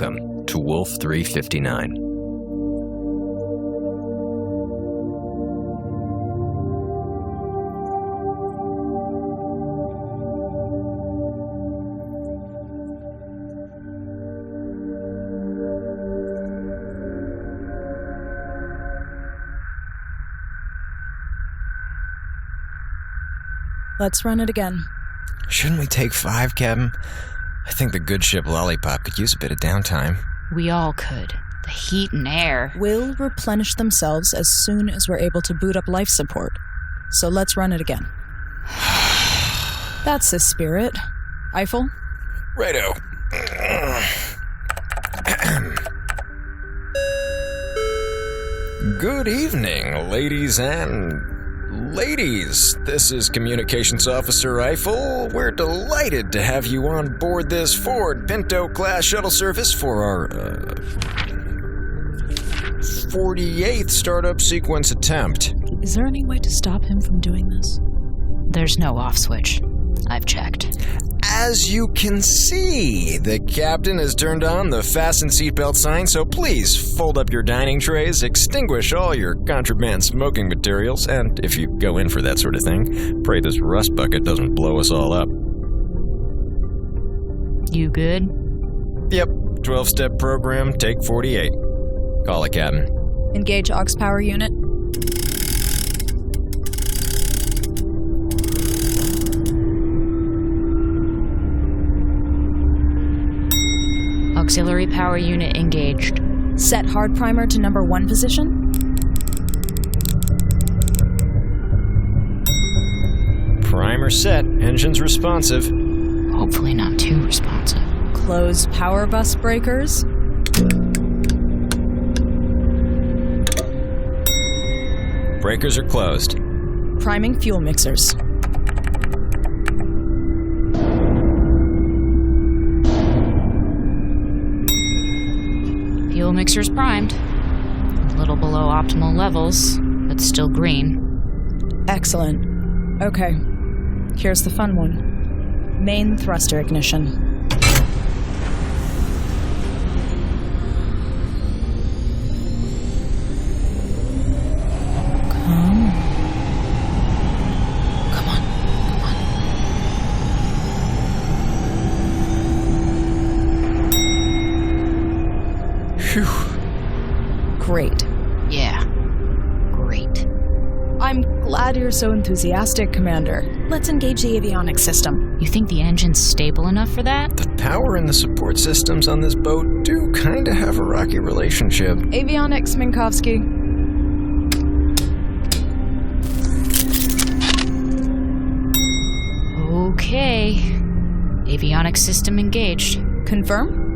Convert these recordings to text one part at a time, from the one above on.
Welcome to Wolf 359. Let's run it again. Shouldn't we take 5, Captain? I think the good ship Lollipop could use a bit of downtime. We all could. The heat and air will replenish themselves as soon as we're able to boot up life support. So let's run it again. That's the spirit. Eiffel? Righto. Good evening, ladies and... Ladies, this is Communications Officer Eiffel. We're delighted to have you on board this Ford Pinto-class shuttle service for our, 48th startup sequence attempt. Is there any way to stop him from doing this? There's no off switch. I've checked. As you can see, the captain has turned on the fasten seatbelt sign, so please fold up your dining trays, extinguish all your contraband smoking materials, and if you go in for that sort of thing, pray this rust bucket doesn't blow us all up. You good? Yep, 12-step program, take 48. Call it, Captain. Engage aux power unit. Auxiliary power unit engaged. Set hard primer to number 1 position. Primer set. Engines responsive. Hopefully not too responsive. Close power bus breakers. Breakers are closed. Priming fuel mixers. Fuel mixer's primed. A little below optimal levels, but still green. Excellent. Okay, here's the fun one. Main thruster ignition. Phew. Great. Yeah, great. I'm glad you're so enthusiastic, Commander. Let's engage the avionics system. You think the engine's stable enough for that? The power and the support systems on this boat do kind of have a rocky relationship. Avionics, Minkowski. Okay. Avionics system engaged. Confirm?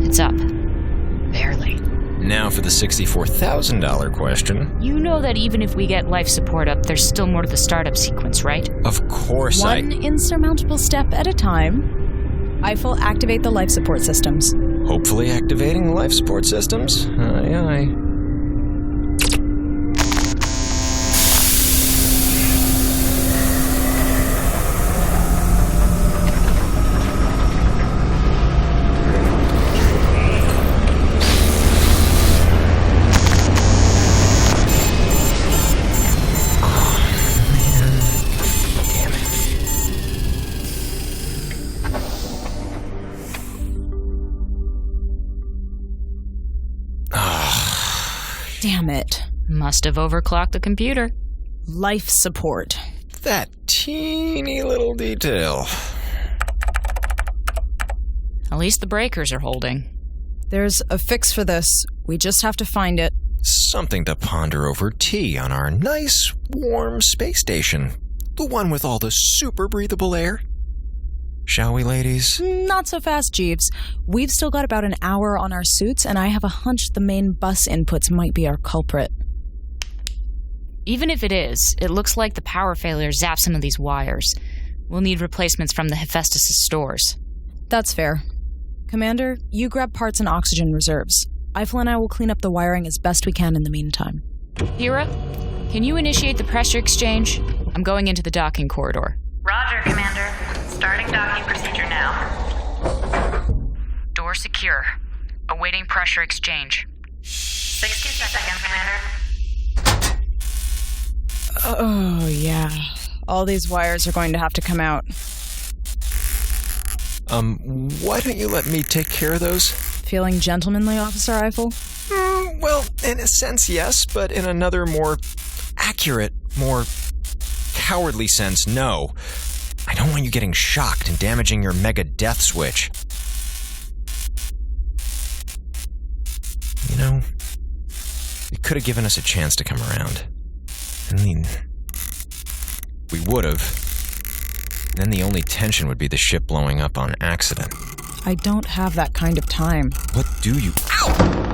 It's up. Barely. Now for the $64,000 question. You know that even if we get life support up, there's still more to the startup sequence, right? Of course One insurmountable step at a time. Eiffel, activate the life support systems. Hopefully activating the life support systems. Aye, aye. Damn it. Must have overclocked the computer. Life support. That teeny little detail. At least the breakers are holding. There's a fix for this. We just have to find it. Something to ponder over tea on our nice, warm space station. The one with all the super breathable air. Shall we, ladies? Not so fast, Jeeves. We've still got about an hour on our suits, and I have a hunch the main bus inputs might be our culprit. Even if it is, it looks like the power failure zapped some of these wires. We'll need replacements from the Hephaestus' stores. That's fair. Commander, you grab parts and oxygen reserves. Eiffel and I will clean up the wiring as best we can in the meantime. Hira, can you initiate the pressure exchange? I'm going into the docking corridor. Roger, Commander. Starting docking procedure now. Door secure. Awaiting pressure exchange. 60 seconds, Commander. Oh, yeah. All these wires are going to have to come out. Why don't you let me take care of those? Feeling gentlemanly, Officer Eiffel? Well, in a sense, yes, but in another more accurate, more cowardly sense, no. I don't want you getting shocked and damaging your mega death switch. You know, you could have given us a chance to come around. I mean, we would have. Then the only tension would be the ship blowing up on accident. I don't have that kind of time. What do you... Ow!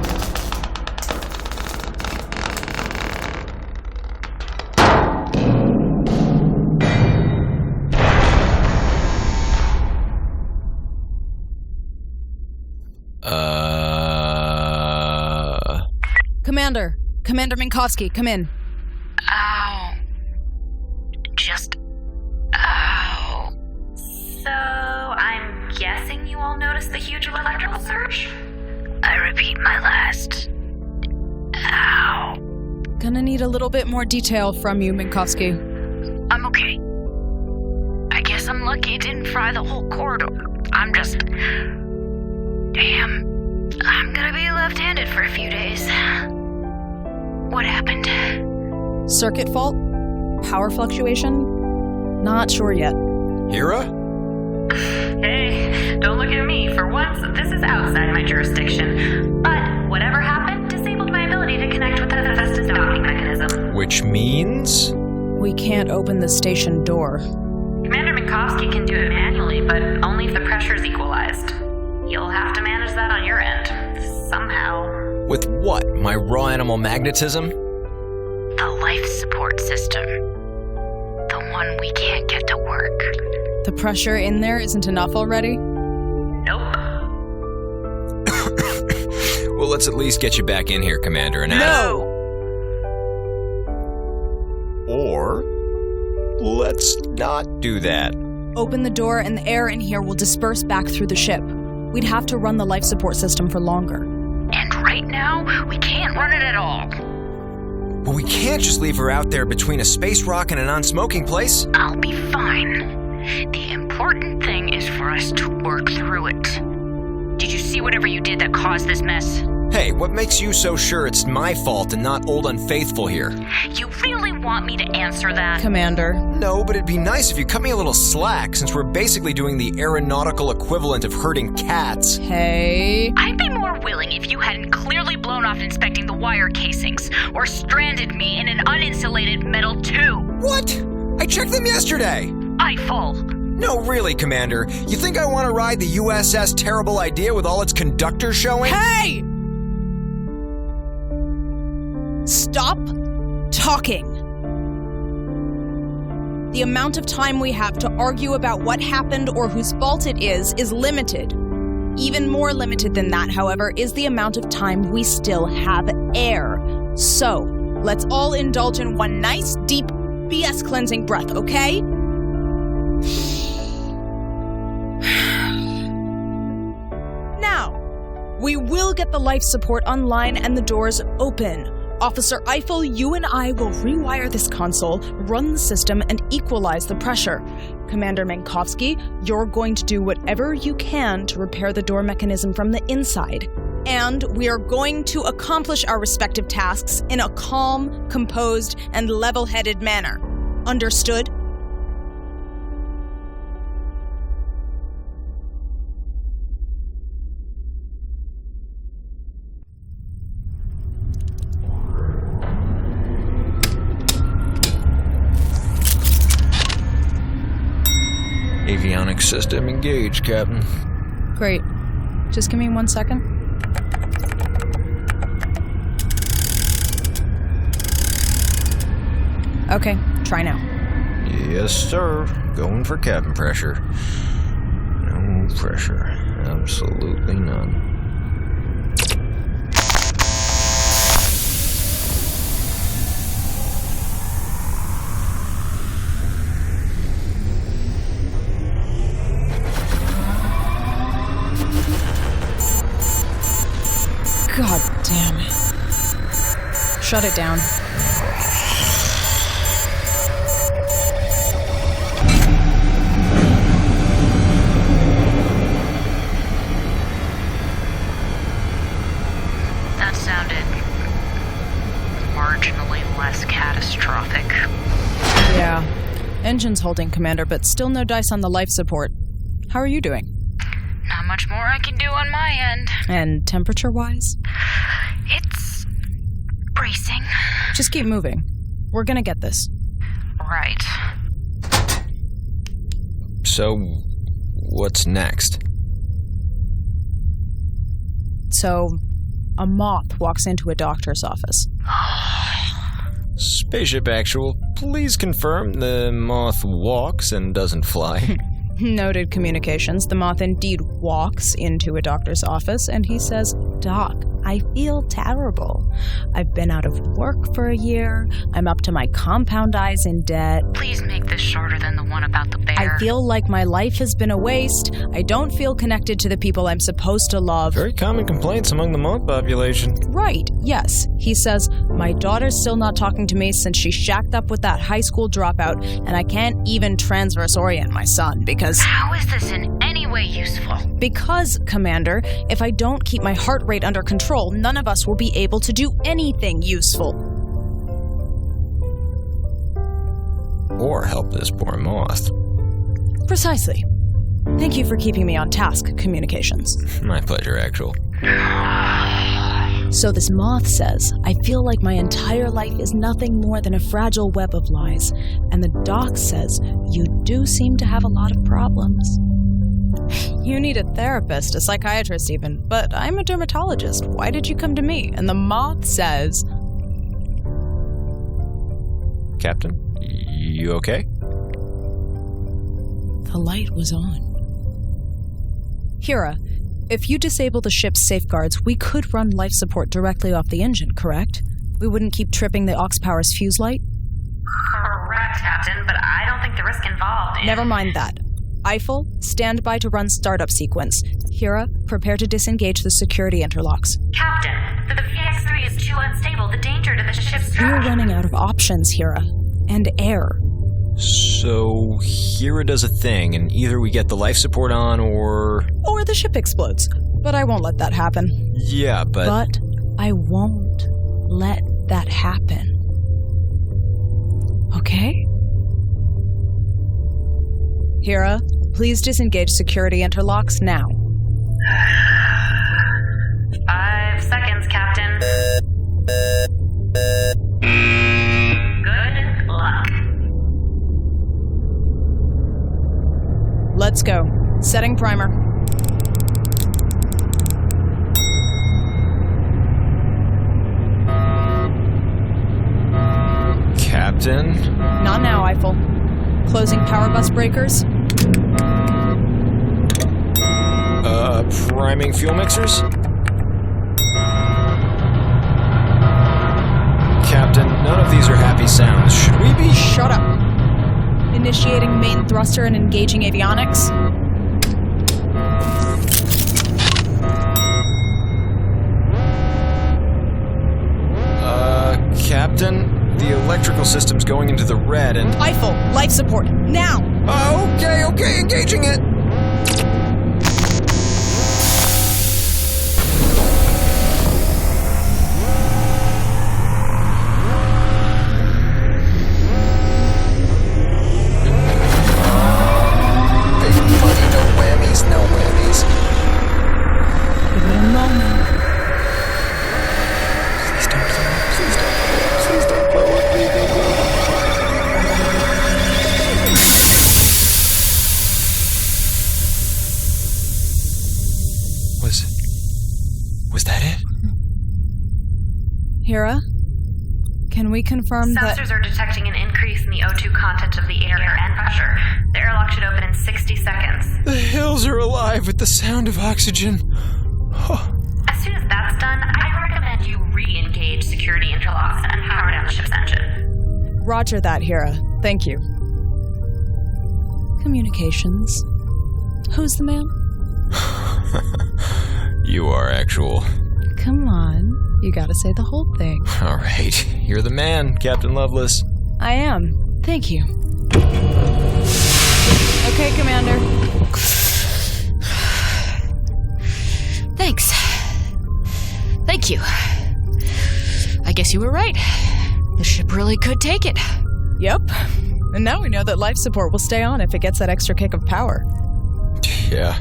Commander Minkowski, come in. Ow. Just... ow. So, I'm guessing you all noticed the huge electrical surge? I repeat my last... ow. Gonna need a little bit more detail from you, Minkowski. I'm okay. I guess I'm lucky it didn't fry the whole corridor. I'm just... damn. I'm gonna be left-handed for a few days. What happened? Circuit fault? Power fluctuation? Not sure yet. Hira? Hey, don't look at me. For once, this is outside my jurisdiction. But whatever happened disabled my ability to connect with the Hephaestus docking mechanism. Which means? We can't open the station door. Commander Minkowski can do it manually, but only if the pressure is equalized. You'll have to manage that on your end. Somehow. With what? My raw animal magnetism? The life support system. The one we can't get to work. The pressure in there isn't enough already? Nope. Well, let's at least get you back in here, Commander, and No! Or let's not do that. Open the door and the air in here will disperse back through the ship. We'd have to run the life support system for longer. And right now, we can't run it at all. But we can't just leave her out there between a space rock and a non-smoking place. I'll be fine. The important thing is for us to work through it. Did you see whatever you did that caused this mess? Hey, what makes you so sure it's my fault and not old unfaithful here? You really want me to answer that? Commander. No, but it'd be nice if you cut me a little slack, since we're basically doing the aeronautical equivalent of herding cats. Hey. I'd be more willing if you hadn't clearly blown off inspecting the wire casings, or stranded me in an uninsulated metal tube. What? I checked them yesterday. Eiffel. No, really, Commander. You think I want to ride the USS Terrible Idea with all its conductors showing? Hey! Stop talking. The amount of time we have to argue about what happened or whose fault it is limited. Even more limited than that, however, is the amount of time we still have air. So, let's all indulge in one nice, deep, BS cleansing breath, okay? Now, we will get the life support online and the doors open. Officer Eiffel, you and I will rewire this console, run the system, and equalize the pressure. Commander Minkowski, you're going to do whatever you can to repair the door mechanism from the inside. And we are going to accomplish our respective tasks in a calm, composed, and level-headed manner. Understood? Avionics system engaged, Captain. Great. Just give me 1 second. Okay, try now. Yes, sir. Going for cabin pressure. No pressure. Absolutely none. God damn it. Shut it down. That sounded marginally less catastrophic. Yeah. Engine's holding, Commander, but still no dice on the life support. How are you doing? Not much more I can do on my end. And temperature-wise? It's bracing. Just keep moving. We're gonna get this. Right. So, what's next? So, a moth walks into a doctor's office. Spaceship Actual, please confirm the moth walks and doesn't fly. Noted communications. The moth indeed walks into a doctor's office, and he says, "Doc, I feel terrible. I've been out of work for a year. I'm up to my compound eyes in debt. Please make this shorter than the one about the bear. I feel like my life has been a waste. I don't feel connected to the people I'm supposed to love." Very common complaints among the moth population. Right, yes. He says, "My daughter's still not talking to me since she shacked up with that high school dropout, and I can't even transverse orient my son because..." How is this in any way useful? Because, Commander, if I don't keep my heart rate under control, none of us will be able to do anything useful. Or help this poor moth. Precisely. Thank you for keeping me on task, communications. My pleasure, Actual. So this moth says, "I feel like my entire life is nothing more than a fragile web of lies." And the doc says, "You do seem to have a lot of problems." "You need a therapist, a psychiatrist even, but I'm a dermatologist. Why did you come to me?" And the moth says, Captain, you okay? The light was on. "Hira, if you disable the ship's safeguards, we could run life support directly off the engine, correct? We wouldn't keep tripping the aux power's fuse light?" Correct, Captain, but I don't think the risk involved is... Never mind that. Eiffel, stand by to run startup sequence. Hira, prepare to disengage the security interlocks. Captain, the VX-3 is too unstable. The danger to the ship's We are structure... running out of options, Hira. And air. So, Hira does a thing, and either we get the life support on, or the ship explodes. But I won't let that happen. Yeah, But I won't let that happen. Okay? Hira, please disengage security interlocks now. 5 seconds, Captain. Good luck. Let's go. Setting primer. Captain? Not now, Eiffel. Closing power bus breakers. Priming fuel mixers? Captain, none of these are happy sounds. Should we be... Shut up. Initiating main thruster and engaging avionics. Captain, the electrical system's going into the red and... Eiffel, life support, now! Okay, engaging it! No whammies. Give it a moment. Please don't blow up. Was that it? Hira, can we confirm that... Sensors are detecting an increase in the O2 content of the air and pressure. The airlock should open in 60 seconds. The hills are alive with the sound of oxygen. As soon as that's done, I recommend you re-engage security interlocks and power down the ship's engine. Roger that, Hira. Thank you. Communications. Who's the man? You are, Actual. Come on. you gotta say the whole thing. All right, you're the man, Captain Lovelace. I am. Thank you. Okay, Commander. Thanks. Thank you. I guess you were right. The ship really could take it. Yep. And now we know that life support will stay on if it gets that extra kick of power. Yeah.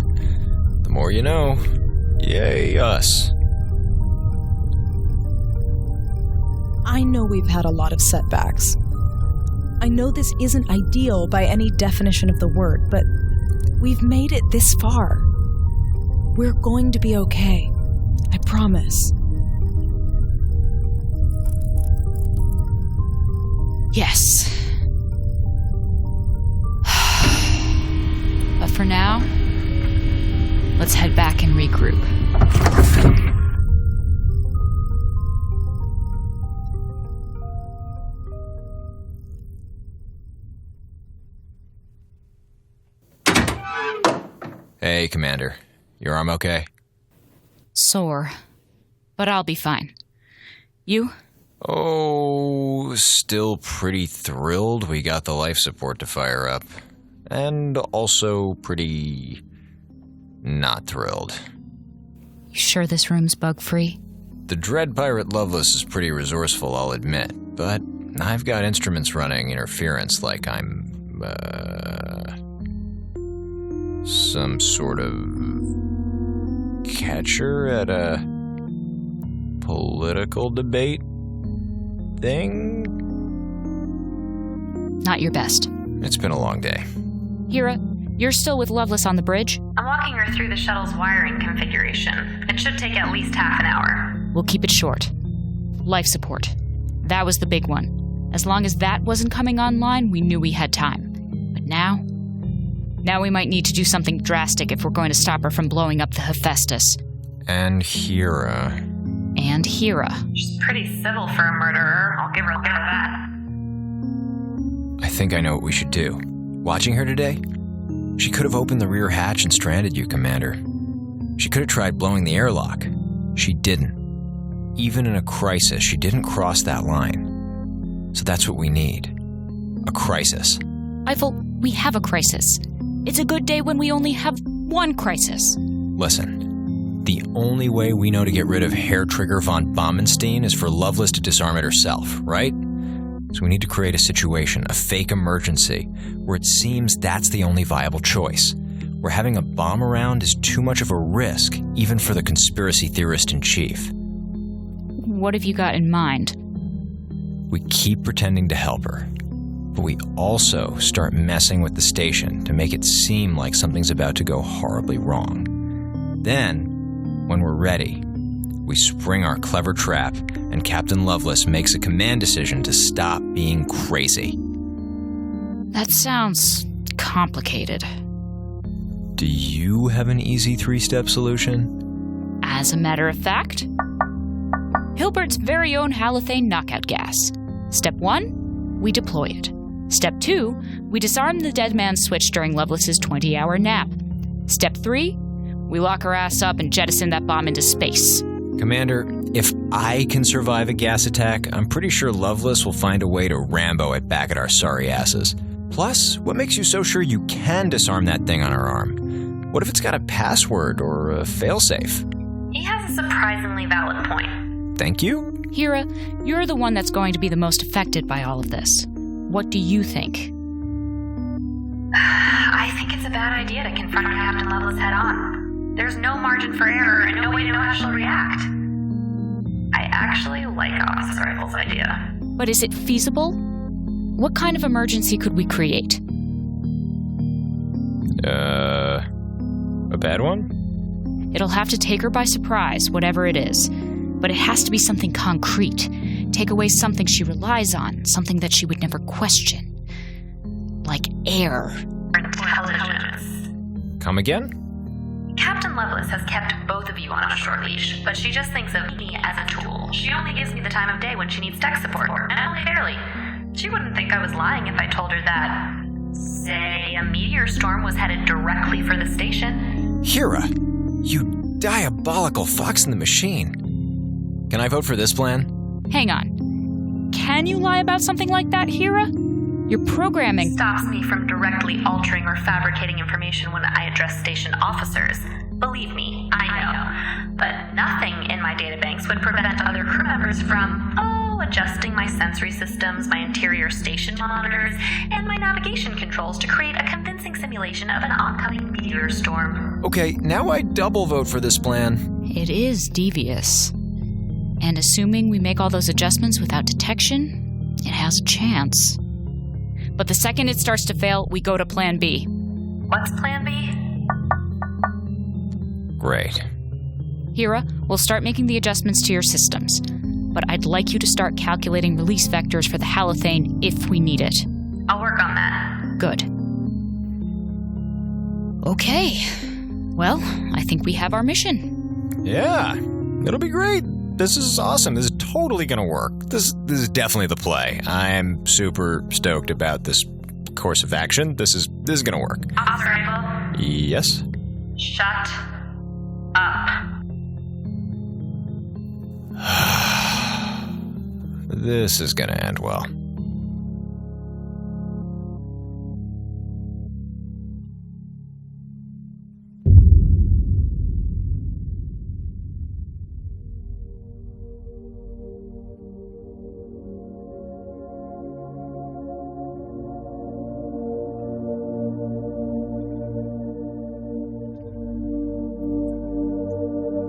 The more you know. Yay, us. I know we've had a lot of setbacks. I know this isn't ideal by any definition of the word, but we've made it this far. We're going to be okay. I promise. Yes. But for now, let's head back and regroup. Hey, Commander. Your arm okay? Sore. But I'll be fine. You? Oh, still pretty thrilled we got the life support to fire up. And also pretty not thrilled. You sure this room's bug-free? The Dread Pirate Lovelace is pretty resourceful, I'll admit, but I've got instruments running interference like I'm, some sort of catcher at a political debate thing? Not your best. It's been a long day. Hira, you're still with Lovelace on the bridge? I'm walking her through the shuttle's wiring configuration. It should take at least half an hour. We'll keep it short. Life support. That was the big one. As long as that wasn't coming online, we knew we had time. But now we might need to do something drastic if we're going to stop her from blowing up the Hephaestus. And Hira. She's pretty civil for a murderer. I'll give her that. I think I know what we should do. Watching her today, she could have opened the rear hatch and stranded you, Commander. She could have tried blowing the airlock. She didn't. Even in a crisis, she didn't cross that line. So that's what we need. A crisis. Eiffel, we have a crisis. It's a good day when we only have one crisis. Listen, the only way we know to get rid of Hair Trigger von Bommenstein is for Lovelace to disarm it herself, right? So we need to create a situation, a fake emergency, where it seems that's the only viable choice. Where having a bomb around is too much of a risk, even for the conspiracy theorist in chief. What have you got in mind? We keep pretending to help her, but we also start messing with the station to make it seem like something's about to go horribly wrong. Then, when we're ready, we spring our clever trap, and Captain Lovelace makes a command decision to stop being crazy. That sounds complicated. Do you have an easy 3-step solution? As a matter of fact, Hilbert's very own halothane knockout gas. Step 1, we deploy it. Step 2, we disarm the dead man's switch during Lovelace's 20-hour nap. Step 3, we lock her ass up and jettison that bomb into space. Commander, if I can survive a gas attack, I'm pretty sure Lovelace will find a way to Rambo it back at our sorry asses. Plus, what makes you so sure you can disarm that thing on her arm? What if it's got a password or a failsafe? He has a surprisingly valid point. Thank you. Hira, you're the one that's going to be the most affected by all of this. What do you think? I think it's a bad idea to confront Captain Lovelace head on. There's no margin for error and no way to know how she'll react. I actually like Officer Eiffel's idea. But is it feasible? What kind of emergency could we create? A bad one? It'll have to take her by surprise, whatever it is. But it has to be something concrete. Take away something she relies on, something that she would never question. Like air. Intelligence. Come again? Captain Lovelace has kept both of you on a short leash, but she just thinks of me as a tool. She only gives me the time of day when she needs tech support, and only fairly. She wouldn't think I was lying if I told her that, say, a meteor storm was headed directly for the station. Hira, you diabolical fox in the machine. Can I vote for this plan? Hang on. Can you lie about something like that, Hira? Your programming stops me from directly altering or fabricating information when I address station officers. Believe me, I know. But nothing in my databanks would prevent other crew members from, adjusting my sensory systems, my interior station monitors, and my navigation controls to create a convincing simulation of an oncoming meteor storm. Okay, now I double vote for this plan. It is devious. And assuming we make all those adjustments without detection, it has a chance. But the second it starts to fail, we go to Plan B. What's Plan B? Great. Hira, we'll start making the adjustments to your systems. But I'd like you to start calculating release vectors for the halothane if we need it. I'll work on that. Good. Okay. Well, I think we have our mission. Yeah, it'll be great. This is awesome. This is totally gonna work. This is definitely the play. I'm super stoked about this course of action. This is gonna work. Officer Eiffel? Yes? Shut up. This is gonna end well.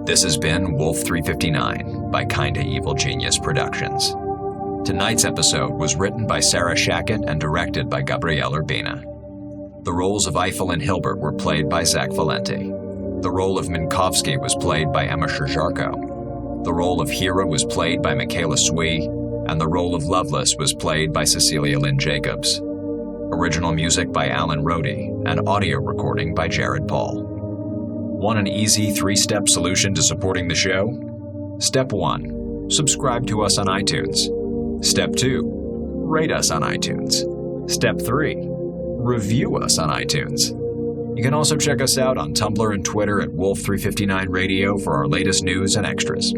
This has been Wolf 359 by Kinda Evil Genius Productions. Tonight's episode was written by Sarah Shackett and directed by Gabrielle Urbina. The roles of Eiffel and Hilbert were played by Zach Valenti. The role of Minkowski was played by Emma Sherjarko. The role of Hira was played by Michaela Swee, and the role of Loveless was played by Cecilia Lynn Jacobs. Original music by Alan Rohde, and audio recording by Jared Paul. Want an easy 3-step solution to supporting the show? Step 1. Subscribe to us on iTunes. Step 2. Rate us on iTunes. Step 3. Review us on iTunes. You can also check us out on Tumblr and Twitter at Wolf359 Radio for our latest news and extras.